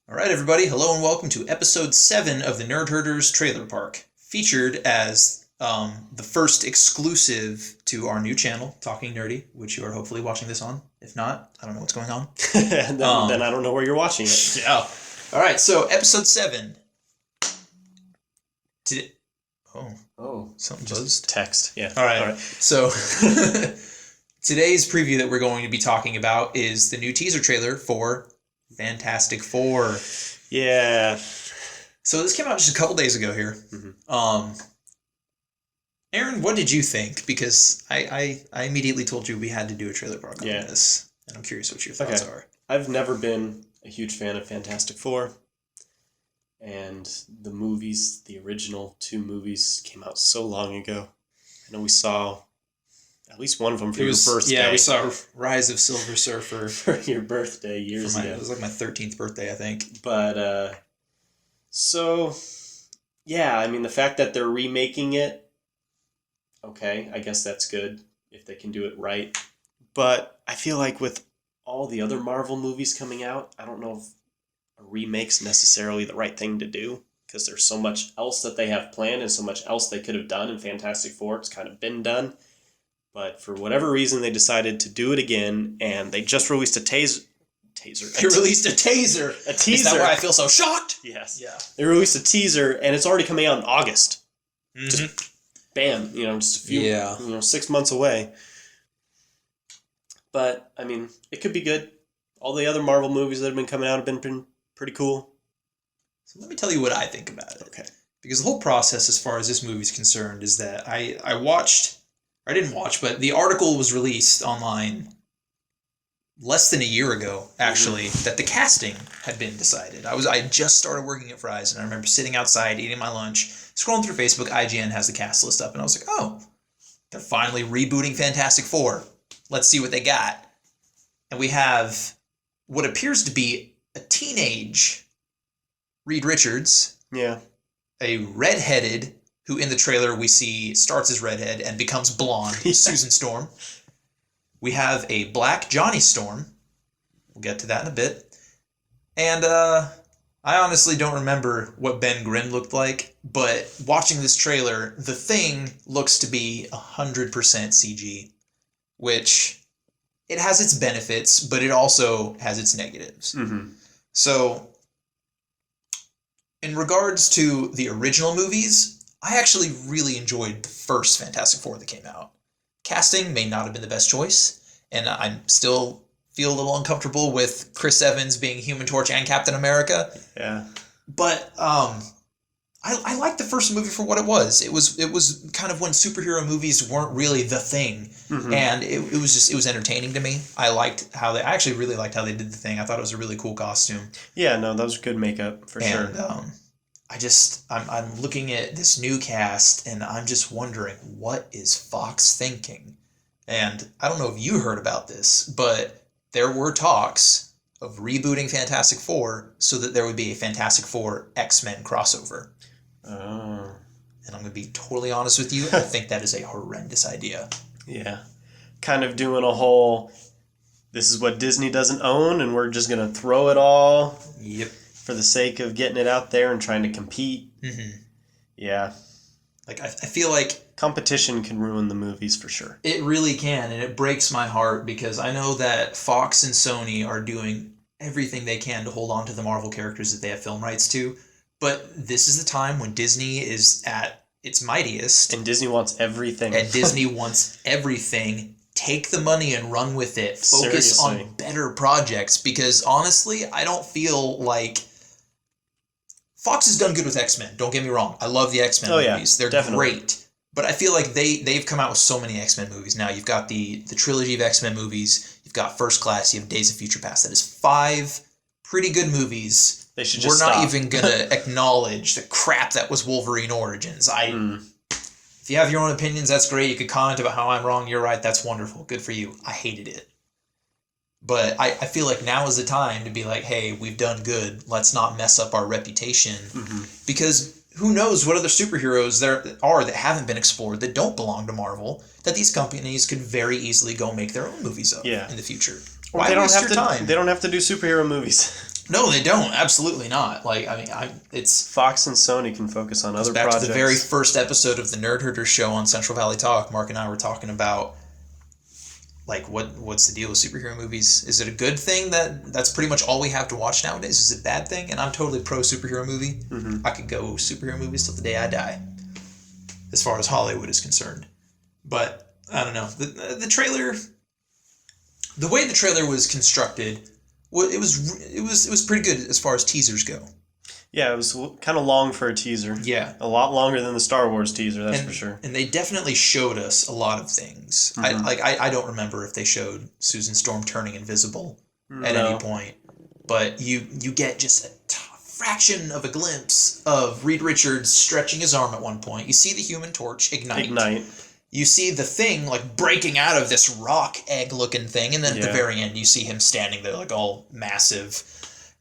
All right, everybody. Hello and welcome to episode 7 of the Nerd Herders Trailer Park, featured as the first exclusive to our new channel, Talking Nerdy, which you are hopefully watching this on. If not, I don't know what's going on. then I don't know where you're watching it. Yeah. All right, so episode 7. Something buzzed. Text. Yeah. All right. So today's preview that we're going to be talking about is the new teaser trailer for Fantastic Four. Yeah. So this came out just a couple days ago here. Mm-hmm. Aaron, what did you think? Because I immediately told you we had to do a trailer park on this, and I'm curious what your thoughts are. I've never been a huge fan of Fantastic Four, and the movies, the original 2 movies, came out so long ago. I know we saw at least one of them for your birthday. Yeah, we saw Rise of Silver Surfer for your birthday years ago. It was like my 13th birthday, I think. But, I mean, the fact that they're remaking it, okay, I guess that's good if they can do it right. But I feel like with all the other Marvel movies coming out, I don't know if a remake's necessarily the right thing to do, because there's so much else that they have planned and so much else they could have done in Fantastic Four. It's kind of been done. But for whatever reason, they decided to do it again, and they just released a taser. They released a taser. A teaser. Is that why I feel so shocked? Yes. Yeah. They released a teaser, and it's already coming out in August. Mm-hmm. Just bam, just a few, 6 months away. But, I mean, it could be good. All the other Marvel movies that have been coming out have been pretty cool. So let me tell you what I think about it. Okay. Because the whole process as far as this movie's concerned is that I didn't watch, but the article was released online less than a year ago, actually, that the casting had been decided. I just started working at Fry's, and I remember sitting outside eating my lunch, scrolling through Facebook. IGN has the cast list up, and I was like, oh, they're finally rebooting Fantastic Four. Let's see what they got. And we have what appears to be a teenage Reed Richards. Yeah. A redheaded, who in the trailer we see starts as redhead and becomes blonde, Susan Storm. We have a black Johnny Storm. We'll get to that in a bit. And I honestly don't remember what Ben Grimm looked like, but watching this trailer, the Thing looks to be 100% CG, which it has its benefits, but it also has its negatives. Mm-hmm. So, in regards to the original movies, I actually really enjoyed the first Fantastic Four that came out. Casting may not have been the best choice, and I still feel a little uncomfortable with Chris Evans being Human Torch and Captain America. Yeah. But I liked the first movie for what it was. It was kind of when superhero movies weren't really the thing, and it was entertaining to me. I actually really liked how they did the Thing. I thought it was a really cool costume. Yeah, no, that was good makeup for sure. I'm looking at this new cast, and I'm just wondering, what is Fox thinking? And I don't know if you heard about this, but there were talks of rebooting Fantastic Four so that there would be a Fantastic Four X-Men crossover. Oh. And I'm going to be totally honest with you, I think that is a horrendous idea. Yeah. Kind of doing a whole, this is what Disney doesn't own, and we're just going to throw it all. Yep. For the sake of getting it out there and trying to compete. Mm-hmm. Yeah. Like, I feel like competition can ruin the movies for sure. It really can, and it breaks my heart because I know that Fox and Sony are doing everything they can to hold on to the Marvel characters that they have film rights to, but this is the time when Disney is at its mightiest. And Disney wants everything. And Disney wants everything. Take the money and run with it. Focus on better projects, because honestly, I don't feel like Fox has done good with X-Men. Don't get me wrong. I love the X-Men movies. They're definitely great. But I feel like they've come out with so many X-Men movies now. You've got the trilogy of X-Men movies. You've got First Class. You have Days of Future Past. That is 5 pretty good movies. They should just We're not even going to acknowledge the crap that was Wolverine Origins. If you have your own opinions, that's great. You could comment about how I'm wrong. You're right. That's wonderful. Good for you. I hated it. But I feel like now is the time to be like, hey, we've done good. Let's not mess up our reputation. Because who knows what other superheroes there are that haven't been explored, that don't belong to Marvel, that these companies could very easily go make their own movies of in the future. Or they don't have to do superhero movies. No, they don't. Absolutely not. Like, I mean, it's Fox and Sony can focus on other back projects. to the very first episode of the Nerd Herder show on Central Valley Talk. Mark and I were talking about like what's the deal with superhero movies? Is it a good thing that's pretty much all we have to watch nowadays? Is it a bad thing? And I'm totally pro superhero movie. Mm-hmm. I could go superhero movies till the day I die, as far as Hollywood is concerned. But I don't know, the trailer, the way the trailer was constructed, it was pretty good as far as teasers go. Yeah, it was kind of long for a teaser. Yeah. A lot longer than the Star Wars teaser, that's and, for sure. And they definitely showed us a lot of things. Mm-hmm. I don't remember if they showed Susan Storm turning invisible at any point, but you get just a fraction of a glimpse of Reed Richards stretching his arm at one point. You see the Human Torch ignite. You see the Thing like breaking out of this rock egg looking thing, and then at the very end you see him standing there like all massive.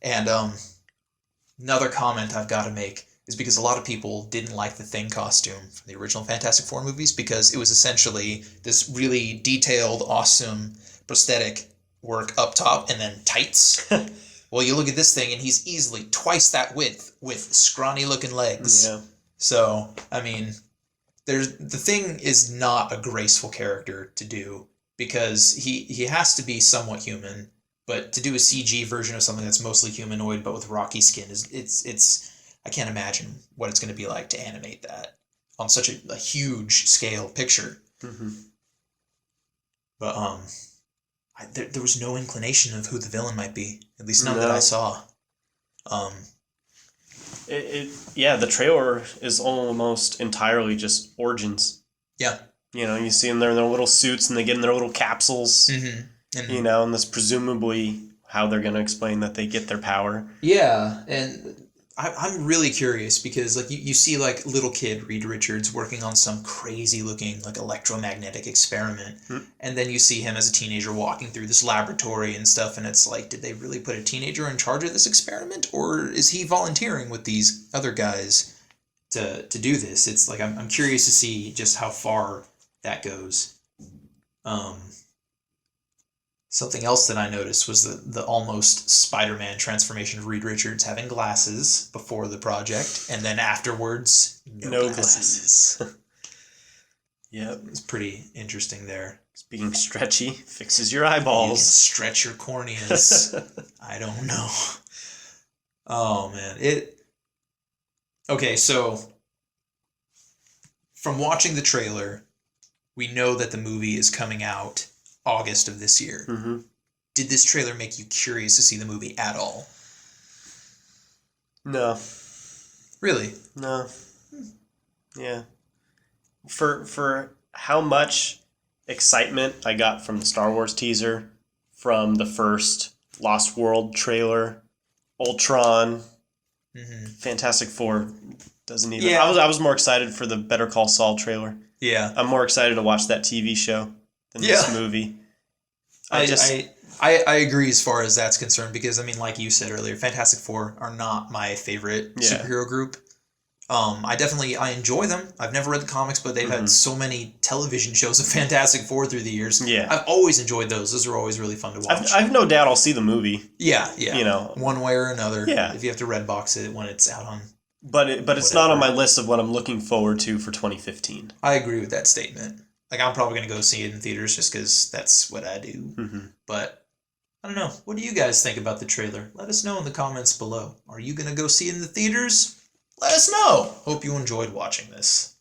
And another comment I've got to make is because a lot of people didn't like the Thing costume from the original Fantastic Four movies because it was essentially this really detailed, awesome prosthetic work up top and then tights. Well, you look at this thing and he's easily twice that width with scrawny looking legs. Yeah. So, I mean, the Thing is not a graceful character to do because he has to be somewhat human. But to do a CG version of something that's mostly humanoid but with rocky skin it's I can't imagine what it's going to be like to animate that on such a huge scale picture. Mm-hmm. But there was no inclination of who the villain might be, at least none that I saw. The trailer is almost entirely just origins. Yeah. You know, you see them there in their little suits and they get in their little capsules. Mm-hmm. Mm-hmm. You know, and that's presumably how they're going to explain that they get their power. Yeah, and I'm really curious because like you see like little kid Reed Richards working on some crazy looking like electromagnetic experiment, and then you see him as a teenager walking through this laboratory and stuff, and it's like, did they really put a teenager in charge of this experiment, or is he volunteering with these other guys to do this? It's like I'm curious to see just how far that goes. Something else that I noticed was the almost Spider-Man transformation of Reed Richards having glasses before the project, and then afterwards, no glasses. Yep. It's pretty interesting there. Being stretchy fixes your You can eyeballs. stretch your corneas. I don't know. Oh, man. Okay, so from watching the trailer, we know that the movie is coming out August of this year. Mm-hmm. Did this trailer make you curious to see the movie at all? No. Really? No. Yeah. For how much excitement I got from the Star Wars teaser, from the first Lost World trailer, Ultron, Fantastic Four doesn't even. Yeah. I was more excited for the Better Call Saul trailer. Yeah. I'm more excited to watch that TV show than this movie. I agree as far as that's concerned because, I mean, like you said earlier, Fantastic Four are not my favorite superhero group. I enjoy them. I've never read the comics, but they've had so many television shows of Fantastic Four through the years. Yeah. I've always enjoyed those. Those are always really fun to watch. I've no doubt I'll see the movie. Yeah. You know. One way or another. Yeah. If you have to Redbox it when it's out on... But it's not on my list of what I'm looking forward to for 2015. I agree with that statement. Like, I'm probably going to go see it in theaters just because that's what I do. Mm-hmm. But, I don't know. What do you guys think about the trailer? Let us know in the comments below. Are you going to go see it in the theaters? Let us know. Hope you enjoyed watching this.